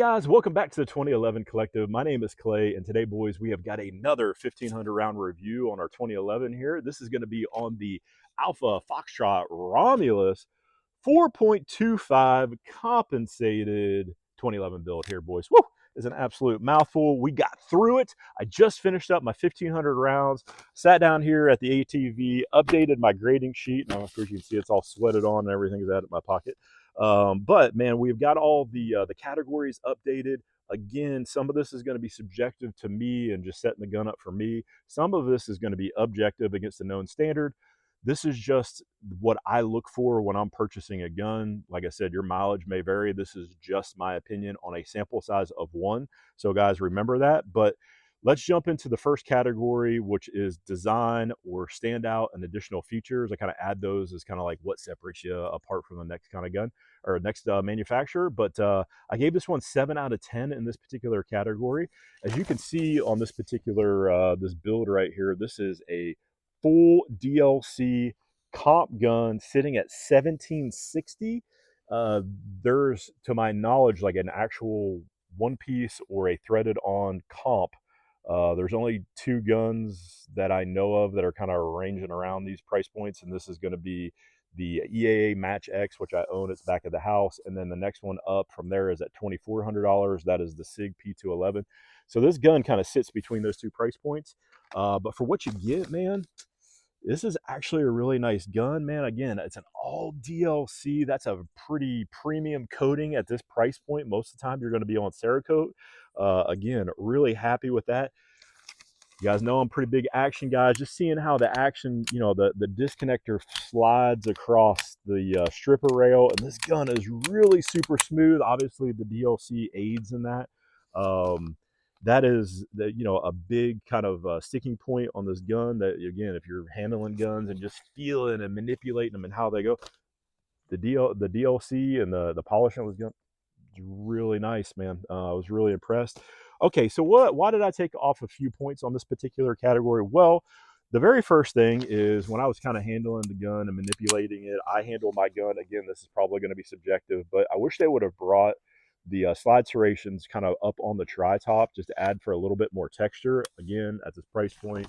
guys, welcome back to the 2011 Collective. My name is Clay, and today, boys, we have got another 1500 round review on our 2011 here. This is going to be on the Alpha Foxtrot Romulus 4.25 compensated 2011 build here, boys. Woo! Is an absolute mouthful. We got through it. I just finished up my 1500 rounds, sat down here at the ATV, updated my grading sheet. Now, of course, you can see it's all sweated on and everything is out of my pocket. But man, we've got all the categories updated. Again, some of this is going to be subjective to me and just setting the gun up for me. Some of this is going to be objective against the known standard. This is just what I look for when I'm purchasing a gun. Like I said, your mileage may vary. This is just my opinion on a sample size of one. So guys, remember that. But let's jump into the first category, which is design or standout and additional features. I kind of add those as kind of like what separates you apart from the next kind of gun or next manufacturer. But I gave this one 7 out of 10 in this particular category. As you can see on this particular this build right here, this is a full DLC comp gun sitting at 1760. There's, to my knowledge, like an actual one piece or a threaded on comp. There's only 2 guns that I know of that are kind of ranging around these price points, and this is going to be the EAA Match X, which I own. It's back at the house, and then the next one up from there is at $2,400. That is the SIG P211. So this gun kind of sits between those 2 price points. But for what you get, man, this is actually a really nice gun, man. Again, it's an all DLC. That's a pretty premium coating at this price point. Most of the time, you're going to be on Cerakote. Again, really happy with that. You guys know I'm pretty big action guys. Just seeing how the action, you know, the disconnector slides across the stripper rail, and this gun is really super smooth. Obviously, the DLC aids in that. That is a big kind of sticking point on this gun. That again, if you're handling guns and just feeling and manipulating them and how they go, the DLC and the polishing of this gun is really nice, man. I was really impressed. Okay, so why did I take off a few points on this particular category? Well, the very first thing is when I was kind of handling the gun and manipulating it, I handle my gun. Again, this is probably going to be subjective, but I wish they would have brought the slide serrations kind of up on the tri-top just to add for a little bit more texture. Again, at this price point,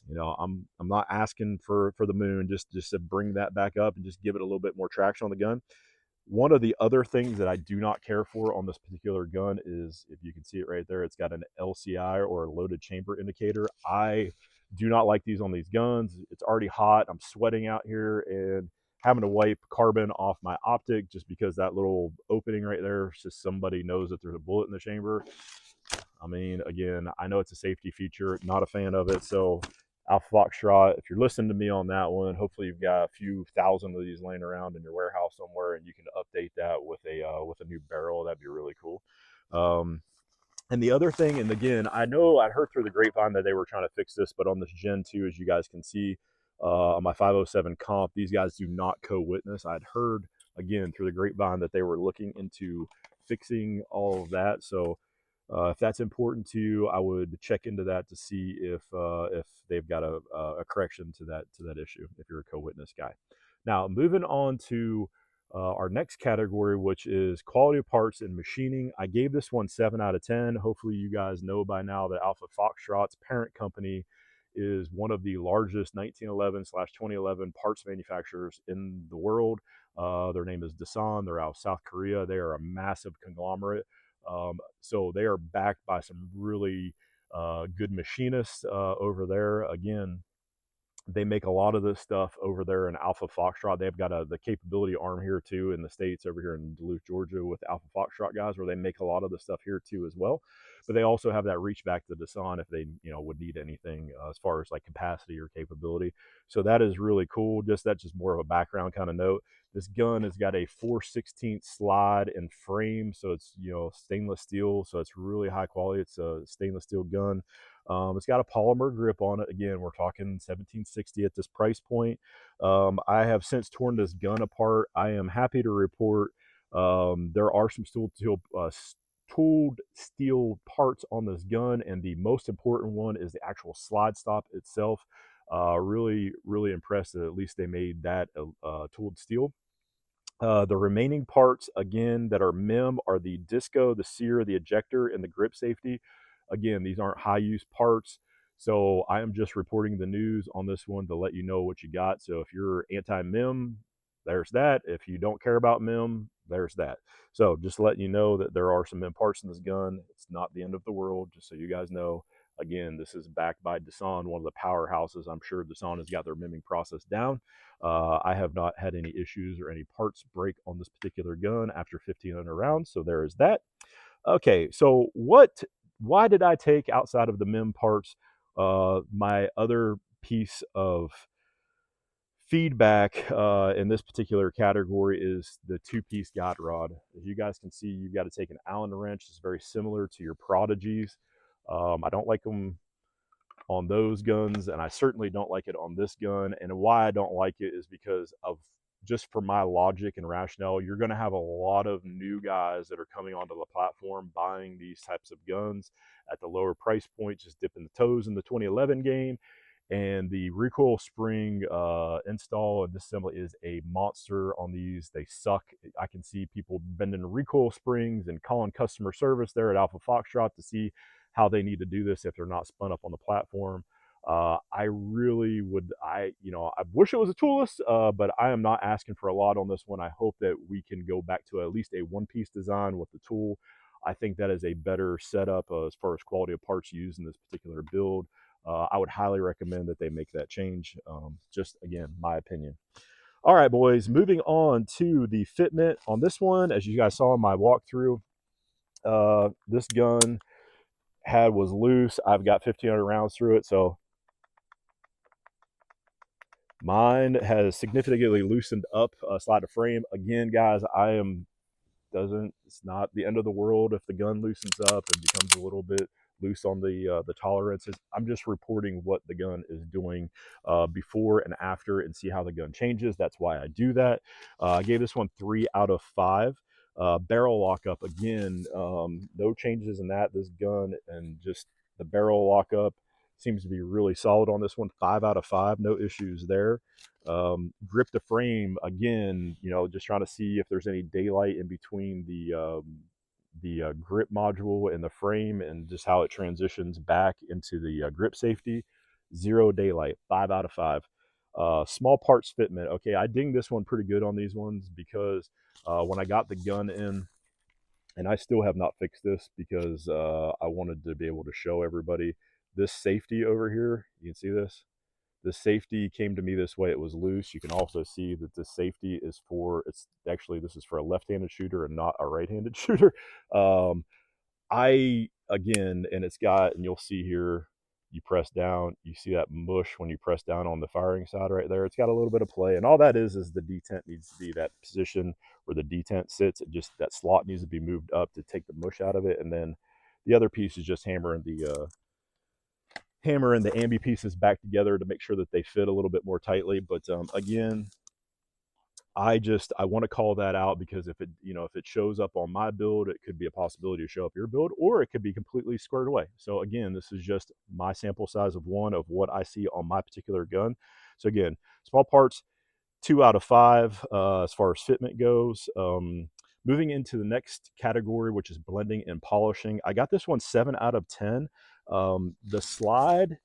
you know, I'm not asking for the moon, just to bring that back up and just give it a little bit more traction on the gun. One of the other things that I do not care for on this particular gun is, if you can see it right there, it's got an LCI or a loaded chamber indicator. I do not like these on these guns. It's already hot. I'm sweating out here and having to wipe carbon off my optic just because that little opening right there, it's just somebody knows that there's a bullet in the chamber. I mean, again, I know it's a safety feature, not a fan of it. So Alpha Foxtrot, if you're listening to me on that one, hopefully you've got a few thousand of these laying around in your warehouse somewhere, and you can update that with a new barrel. That'd be really cool. And the other thing, and again, I know I heard through the grapevine that they were trying to fix this, but on this Gen 2, as you guys can see, on my 507 comp, these guys do not co-witness. I'd heard, again, through the grapevine that they were looking into fixing all of that. So if that's important to you, I would check into that to see if they've got a correction to that issue, if you're a co-witness guy. Now, moving on to our next category, which is quality of parts and machining. I gave this one 7 out of 10. Hopefully you guys know by now that Alpha Foxtrot's parent company is one of the largest 1911/2011 parts manufacturers in the world. Their name is Dasan. They're out of South Korea. They are a massive conglomerate. So they are backed by some really good machinists over there. Again, they make a lot of this stuff over there in Alpha Foxtrot. They've got the capability arm here too in the States, over here in Duluth, Georgia, with Alpha Foxtrot guys, where they make a lot of the stuff here too as well. But they also have that reach back to Dasan if they would need anything as far as like capacity or capability. So that is really cool. That's just more of a background kind of note. This gun has got a 4/16 slide and frame, so it's stainless steel, so it's really high quality. It's a stainless steel gun. It's got a polymer grip on it. Again, we're talking 1760 at this price point. I have since torn this gun apart. I am happy to report there are some tooled steel parts on this gun, and the most important one is the actual slide stop itself. Really, really impressed that at least they made that tooled steel. The remaining parts, again, that are MIM are the disco, the sear, the ejector, and the grip safety. Again, these aren't high use parts. So I am just reporting the news on this one to let you know what you got. So if you're anti-MIM, there's that. If you don't care about MIM, there's that. So just letting you know that there are some MIM parts in this gun. It's not the end of the world, just so you guys know. Again, this is backed by Dasan, one of the powerhouses. I'm sure Dasan has got their MIMing process down. I have not had any issues or any parts break on this particular gun after 1,500 rounds, so there is that. Okay, so why did I take outside of the MIM parts? My other piece of feedback in this particular category is the two-piece guide rod. As you guys can see, you've got to take an Allen wrench. It's very similar to your Prodigies. I don't like them on those guns, and I certainly don't like it on this gun. And why I don't like it is because of just for my logic and rationale, you're going to have a lot of new guys that are coming onto the platform buying these types of guns at the lower price point, just dipping the toes in the 2011 game. And the recoil spring install and disassembly is a monster on these. They suck. I can see people bending recoil springs and calling customer service there at Alpha Foxtrot to see how they need to do this if they're not spun up on the platform. I really would, I wish it was a toolless, but I am not asking for a lot on this one. I hope that we can go back to at least a one-piece design with the tool. I think that is a better setup as far as quality of parts used in this particular build. I would highly recommend that they make that change. Just again, my opinion. All right, boys, moving on to the fitment on this one. As you guys saw in my walkthrough, this gun was loose. I've got 1,500 rounds through it, so mine has significantly loosened up slide of frame. Again, guys, it's not the end of the world if the gun loosens up and becomes a little bit loose on the tolerances. I'm just reporting what the gun is doing before and after, and see how the gun changes. That's why I do that. I gave this one 3 out of 5. Barrel lockup, again, no changes in that. This gun and just the barrel lockup seems to be really solid on this one. 5 out of 5, no issues there. Grip to frame, again, just trying to see if there's any daylight in between the grip module and the frame, and just how it transitions back into the grip safety. 0 daylight. 5 out of 5. Small parts fitment. Okay, I ding this one pretty good on these ones because when I got the gun in, and I still have not fixed this because I wanted to be able to show everybody this safety over here. You can see this. The safety came to me this way. It was loose. You can also see that the safety is this is for a left-handed shooter and not a right-handed shooter. And you'll see here, you press down, you see that mush when you press down on the firing side right there. It's got a little bit of play, and all that is the detent needs to be that position where the detent sits. That slot needs to be moved up to take the mush out of it, and then the other piece is just hammering the ambi pieces back together to make sure that they fit a little bit more tightly. But again, I want to call that out because if it shows up on my build, it could be a possibility to show up your build, or it could be completely squared away. So again, this is just my sample size of one of what I see on my particular gun. So again, small parts, 2 out of 5 as far as fitment goes. Moving into the next category, which is blending and polishing, I got this one 7 out of 10. The slide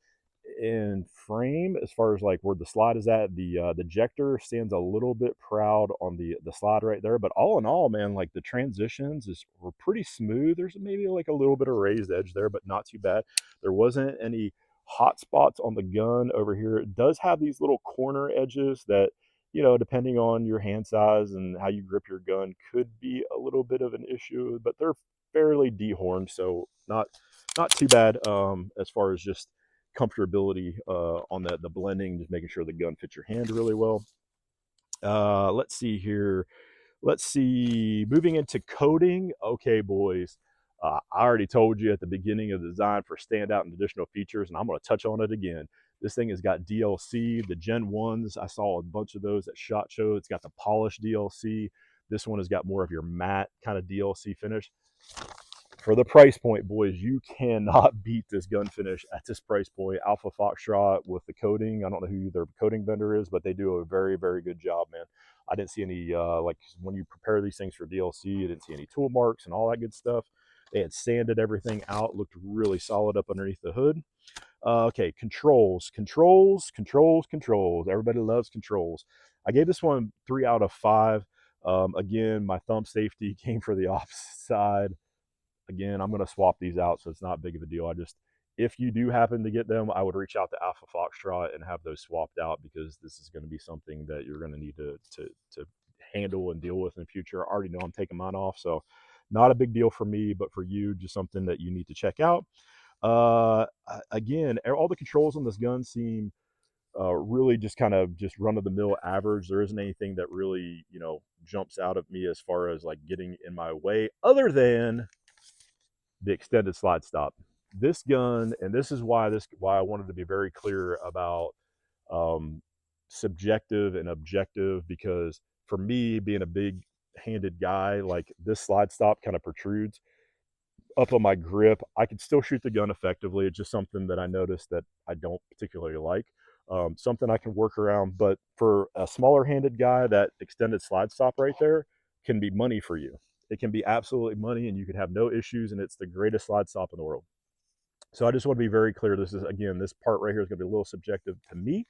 and frame, as far as like where the slide is at, the ejector stands a little bit proud on the slide right there, but all in all, man, like the transitions were pretty smooth. There's maybe like a little bit of raised edge there, but not too bad. There wasn't any hot spots on the gun over here. It does have these little corner edges that, depending on your hand size and how you grip your gun, could be a little bit of an issue, but they're fairly dehorned, so not too bad as far as just comfortability on the blending, just making sure the gun fits your hand really well. Let's see here. Moving into coating. Okay, boys. I already told you at the beginning of the design for standout and additional features, and I'm going to touch on it again. This thing has got DLC. The Gen 1s, I saw a bunch of those at SHOT Show. It's got the polished DLC. This one has got more of your matte kind of DLC finish. for the price point, boys, you cannot beat this gun finish at this price point. Alpha Foxtrot with the coating. I don't know who their coating vendor is, but they do a very, very good job, man. I didn't see any, like when you prepare these things for DLC, you didn't see any tool marks and all that good stuff. They had sanded everything out, looked really solid up underneath the hood. Okay, controls. Everybody loves controls. I gave this one 3 out of 5. Again, my thumb safety came for the opposite side. Again, I'm going to swap these out, so it's not big of a deal. I just, if you do happen to get them, I would reach out to Alpha Foxtrot and have those swapped out, because this is going to be something that you're going to need to handle and deal with in the future. I already know I'm taking mine off, so not a big deal for me, but for you, just something that you need to check out. Again, all the controls on this gun seem really just kind of just run-of-the-mill average. There isn't anything that really, jumps out at me as far as like getting in my way, other than the extended slide stop. This gun, and this is why I wanted to be very clear about subjective and objective, because for me, being a big handed guy, like this slide stop kind of protrudes up on my grip. I can still shoot the gun effectively. It's just something that I noticed that I don't particularly like. Something I can work around, but for a smaller handed guy, that extended slide stop right there can be money for you. It can be absolutely money, and you can have no issues, and it's the greatest slide stop in the world. So I just want to be very clear. This is, again, this part right here is going to be a little subjective to me.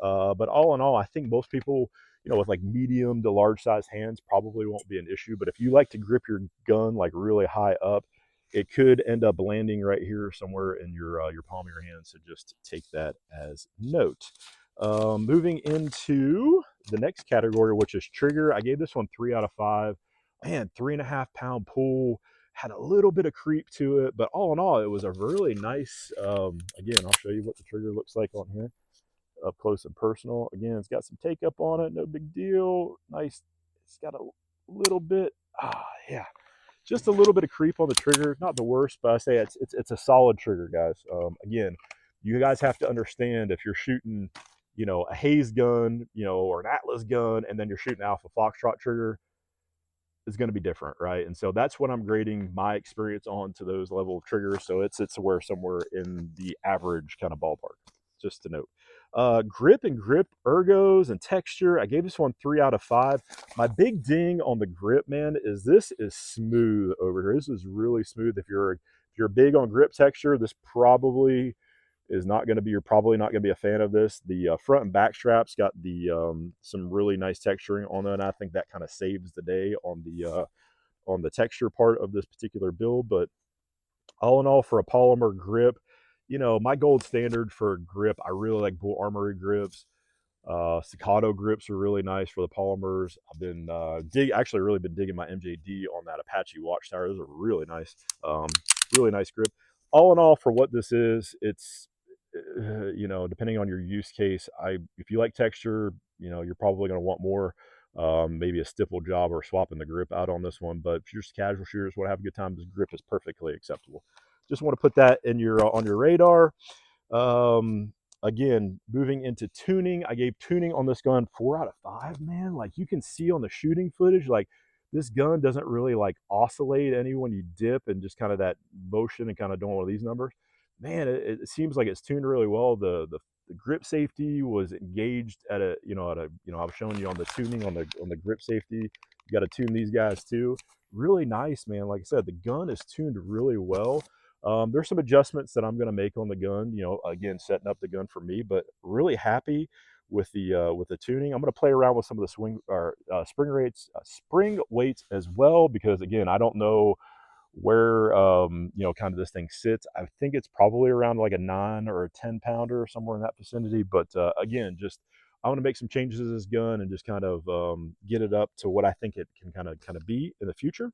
But all in all, I think most people, with like medium to large size hands probably won't be an issue. But if you like to grip your gun like really high up, it could end up landing right here somewhere in your palm of your hand. So just take that as note. Moving into the next category, which is trigger. I gave this one 3 out of 5. Man, 3.5-pound pull, had a little bit of creep to it, but all in all, it was a really nice, again, I'll show you what the trigger looks like on here up close and personal. Again, it's got some take up on it, no big deal. Nice. It's got a little bit, yeah, just a little bit of creep on the trigger. Not the worst, but I say it's a solid trigger, guys. Again, you guys have to understand, if you're shooting, a Hayes gun, or an Atlas gun, and then you're shooting Alpha Foxtrot trigger, is going to be different, right? And so that's what I'm grading my experience on, to those level of triggers. So it's where somewhere in the average kind of ballpark, just to note. Grip and grip ergos and texture, I gave this one 3 out of 5. My big ding on the grip, man, is this is smooth over here. This is really smooth. If you're big on grip texture, this probably is not going to be, you're probably not going to be a fan of this. The front and back straps got the some really nice texturing on it, and I think that kind of saves the day on the texture part of this particular build. But all in all, for a polymer grip, my gold standard for grip, I really like Bull Armory grips. Staccato grips are really nice for the polymers. I've been actually really been digging my MJD on that Apache Watchtower. Those are really nice, really nice grip. All in all, for what this is, it's depending on your use case, if you like texture, you're probably going to want more. Maybe a stipple job or swapping the grip out on this one. But if you're just casual shooters, want to have a good time, this grip is perfectly acceptable. Just want to put that in your on your radar. Again, moving into tuning, I gave tuning on this gun 4 out of 5, man. Like, you can see on the shooting footage, like, this gun doesn't really like oscillate any when you dip, and just kind of that motion and kind of doing one of these numbers. Man, it seems like it's tuned really well. The grip safety was engaged at a, I was showing you on the tuning on the grip safety. You got to tune these guys too. Really nice, man. Like I said, the gun is tuned really well. There's some adjustments that I'm going to make on the gun, again, setting up the gun for me, but really happy with the tuning. I'm going to play around with some of the spring weights as well, because again, I don't know where, kind of this thing sits. I think it's probably around like a 9 or a 10 pounder, somewhere in that vicinity. But again, just, I want to make some changes to this gun and just kind of get it up to what I think it can kind of be in the future.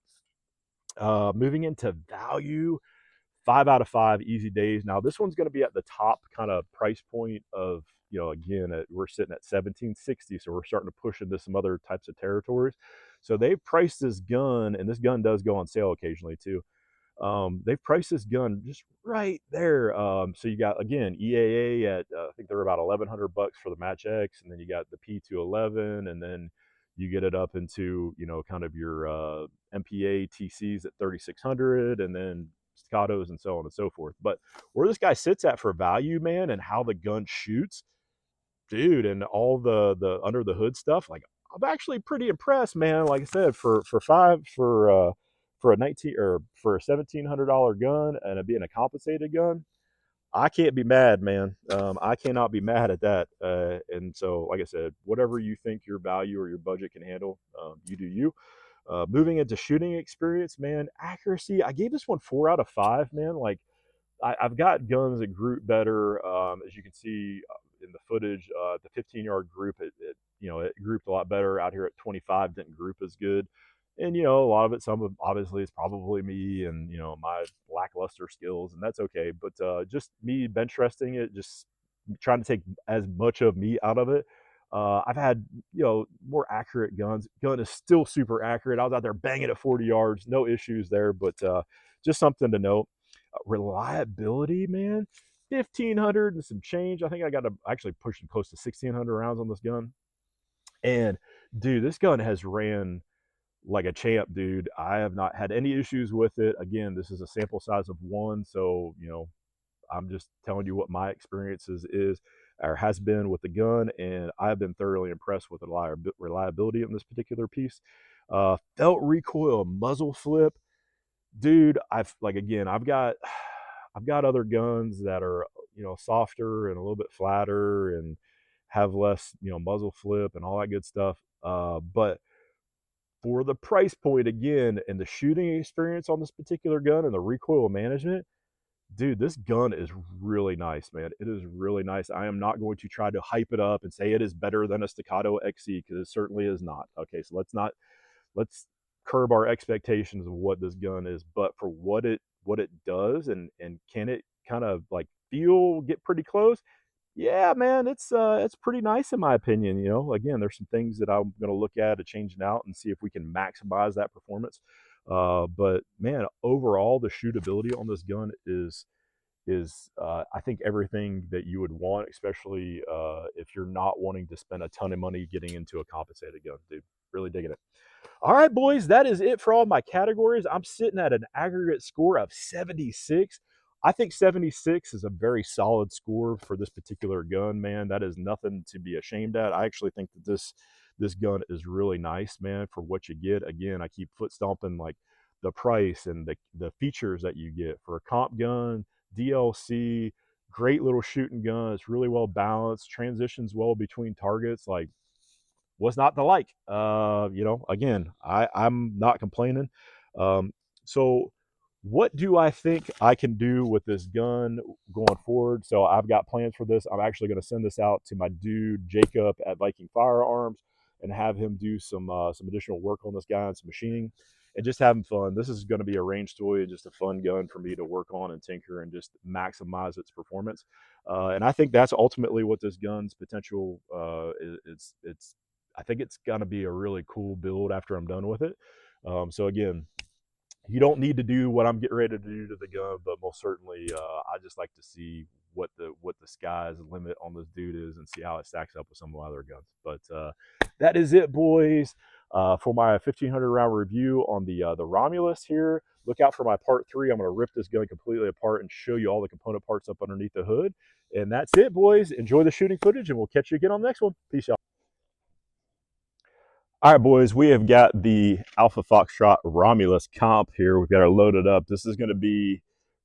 Moving into value, 5 out of 5, easy days. Now this one's going to be at the top kind of price point of, again, we're sitting at 1760, so we're starting to push into some other types of territories. So they've priced this gun, and this gun does go on sale occasionally too. They've priced this gun just right there. So you got, again, EAA at I think they're about $1,100 for the Match X, and then you got the P211, and then you get it up into, you know, kind of your MPA TCs at 3600, and then staccatos and so on and so forth. But where this guy sits at for value, man, and how the gun shoots, dude, and all the under the hood stuff, like I'm actually pretty impressed, man. Like I said, for a 19 or for a $1,700 gun and it being a compensated gun, I can't be mad, man. I cannot be mad at that. And so, like I said, whatever you think your value or your budget can handle, you do you. Moving into shooting experience, man, accuracy. I gave this one 4 out of 5, man. Like I've got guns that group better. As you can see in the footage, the 15-yard group, it grouped a lot better. Out here at 25, didn't group as good. And you know, a lot of it, some of obviously it's probably me and you know my lackluster skills, and that's okay. But just me bench resting it, just trying to take as much of me out of it. I've had, you know, more accurate guns. Gun is still super accurate. I was out there banging at 40 yards, no issues there. But just something to note. Reliability, man, 1,500 and some change. I think I got to actually pushing close to 1,600 rounds on this gun. And dude, this gun has ran like a champ, dude. I have not had any issues with it. Again, this is a sample size of one, so you know, I'm just telling you what my experiences is or has been with the gun, and I've been thoroughly impressed with the reliability in this particular piece. Felt recoil, muzzle flip, dude. I've like again, I've got other guns that are, you know, softer and a little bit flatter and have less, you know, muzzle flip and all that good stuff. But for the price point again and the shooting experience on this particular gun and the recoil management, dude, this gun is really nice, man. It is really nice. I am not going to try to hype it up and say it is better than a Staccato XC because it certainly is not. Okay, so let's curb our expectations of what this gun is, but for what it does and can it kind of like get pretty close, yeah, man, it's pretty nice in my opinion. You know, again, there's some things that I'm going to look at changing out and see if we can maximize that performance. But man, overall, the shootability on this gun is I think everything that you would want, especially if you're not wanting to spend a ton of money getting into a compensated gun, dude. Really digging it. All right, boys, that is it for all my categories. I'm sitting at an aggregate score of 76. I think 76 is a very solid score for this particular gun, man. That is nothing to be ashamed at. I actually think that this gun is really nice, man, for what you get. Again, I keep foot stomping like the price and the features that you get for a comp gun, DLC, great little shooting gun. It's really well balanced, transitions well between targets. Like, was not the like. You know, again, I'm not complaining. Um, so, what do I think I can do with this gun going forward? So, I've got plans for this. I'm actually going to send this out to my dude Jacob at Viking Firearms and have him do some additional work on this guy and some machining and just having fun. This is going to be a range toy and just a fun gun for me to work on and tinker and just maximize its performance. And I think that's ultimately what this gun's potential is. It's I think it's going to be a really cool build after I'm done with it. So again, you don't need to do what I'm getting ready to do to the gun, but most certainly, I just like to see what the sky's limit on this dude is and see how it stacks up with some of my other guns. But that is it, boys, for my 1,500 round review on the Romulus here. Look out for my part 3. I'm going to rip this gun completely apart and show you all the component parts up underneath the hood. And that's it, boys. Enjoy the shooting footage, and we'll catch you again on the next one. Peace out. All right, boys, we have got the Alpha Foxtrot Romulus comp here. We've got her loaded up. This is going to be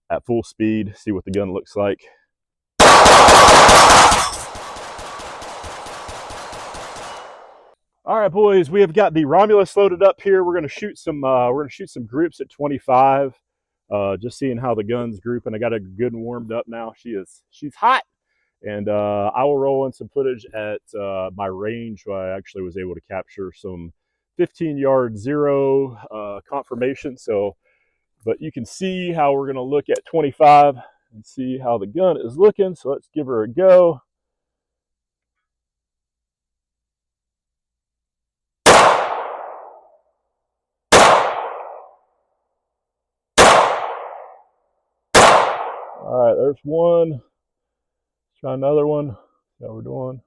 at full speed. See what the gun looks like. All right, boys, we have got the Romulus loaded up here. We're going to shoot some. We're going to shoot some groups at 25. Just seeing how the gun's grouping. I got her good and warmed up now. She's hot. And I will roll in some footage at my range where I actually was able to capture some 15-yard zero confirmation. So, but you can see how we're going to look at 25 and see how the gun is looking. So let's give her a go. All right, there's one. Let's try another one. See how we're doing.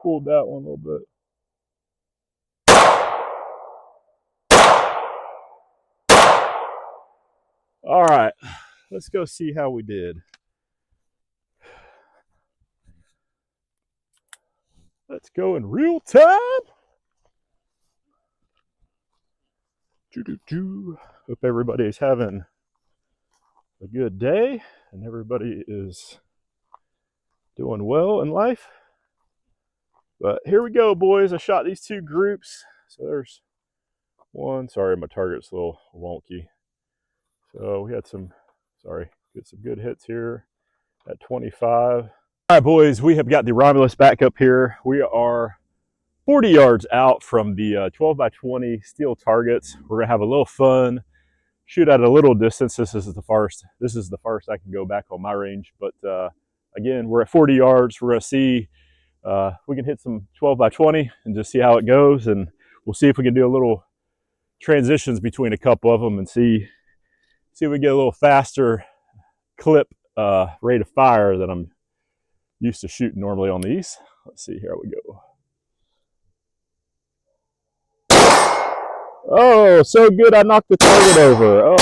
pulled that one a little bit. All right, let's go see how we did. Let's go in real time. Hope everybody's having a good day and everybody is doing well in life. But here we go, boys. I shot these two groups. So there's one. Sorry, my target's a little wonky. So we had get some good hits here at 25. All right, boys, we have got the Romulus back up here. We are 40 yards out from the 12 by 20 steel targets. We're gonna have a little fun, shoot at a little distance. This is the farthest I can go back on my range. But again, we're at 40 yards. We're gonna see we can hit some 12 by 20 and just see how it goes. And we'll see if we can do a little transitions between a couple of them and see if we get a little faster clip rate of fire than I'm used to shooting normally on these. Let's see, here we go. Oh, so good I knocked the target over. Oh.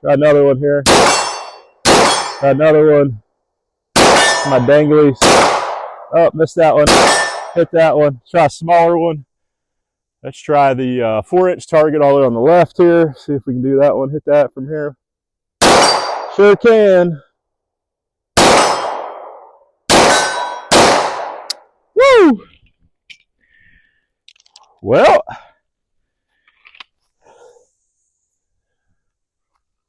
Try another one here. Try another one. My danglies. Oh, missed that one. Hit that one. Try a smaller one. Let's try the 4-inch target all the way on the left here. See if we can do that one. Hit that from here. Sure can. Woo! Well,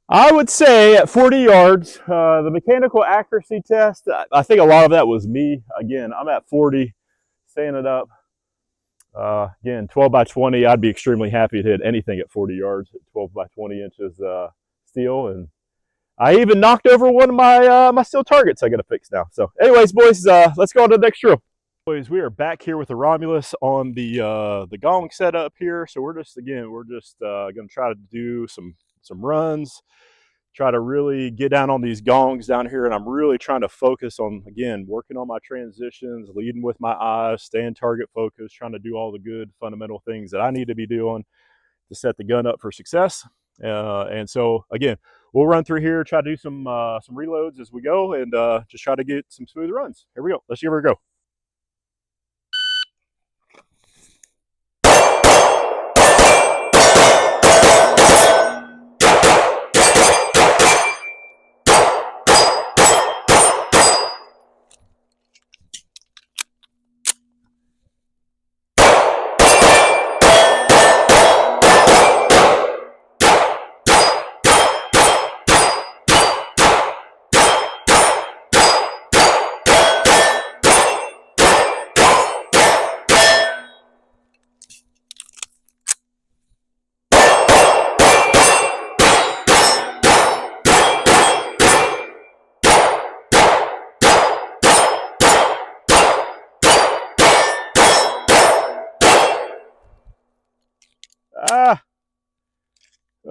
I would say at 40 yards, the mechanical accuracy test, I think a lot of that was me. Again, I'm at 40, staying it up. Again, 12 by 20, I'd be extremely happy to hit anything at 40 yards at 12 by 20 inches steel. And I even knocked over one of my steel targets I got to fix now. So anyways, boys, let's go on to the next drill. Boys, we are back here with the Romulus on the gong setup here. So we're just going to try to do some runs, try to really get down on these gongs down here. And I'm really trying to focus on, again, working on my transitions, leading with my eyes, staying target focused, trying to do all the good fundamental things that I need to be doing to set the gun up for success. And so again, we'll run through here, try to do some reloads as we go, and just try to get some smooth runs. Here we go. Let's give her a go.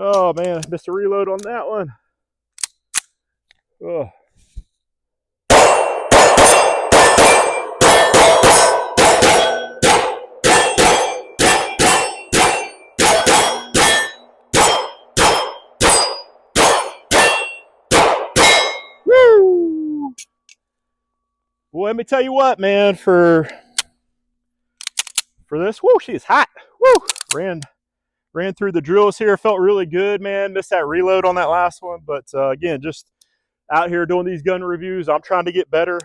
Oh man, I missed a reload on that one. Oh. Woo! Well, let me tell you what, man, for this, whoo, she is hot. Woo! Ran through the drills here, felt really good, man. Missed that reload on that last one, but again, just out here doing these gun reviews. I'm trying to get better,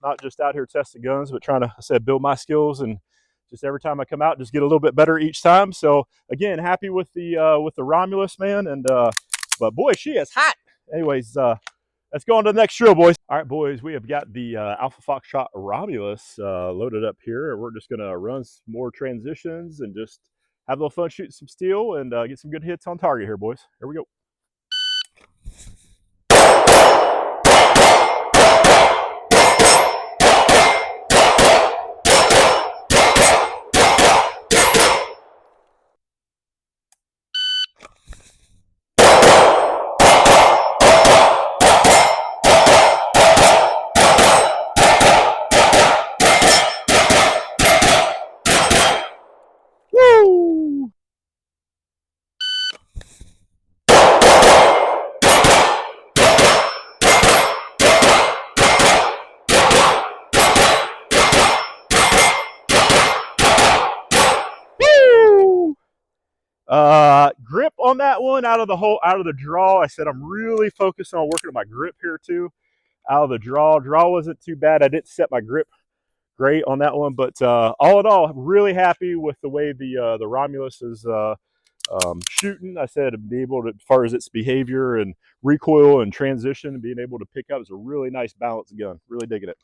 not just out here testing guns, but trying to, I said, build my skills, and just every time I come out, just get a little bit better each time. So again, happy with the Romulus, man, and but boy, she is hot. Anyways, let's go on to the next drill, boys. All right, boys, we have got the Alpha Foxtrot Romulus loaded up here. We're just gonna run some more transitions and just have a little fun shooting some steel and get some good hits on target here, boys. Here we go. Grip on that one out of the draw. I said I'm really focused on working on my grip here too. Out of the draw wasn't too bad. I didn't set my grip great on that one, but all in all, really happy with the way the Romulus is shooting. I said be able to, as far as its behavior and recoil and transition, and being able to pick up is a really nice balanced gun. Really digging it.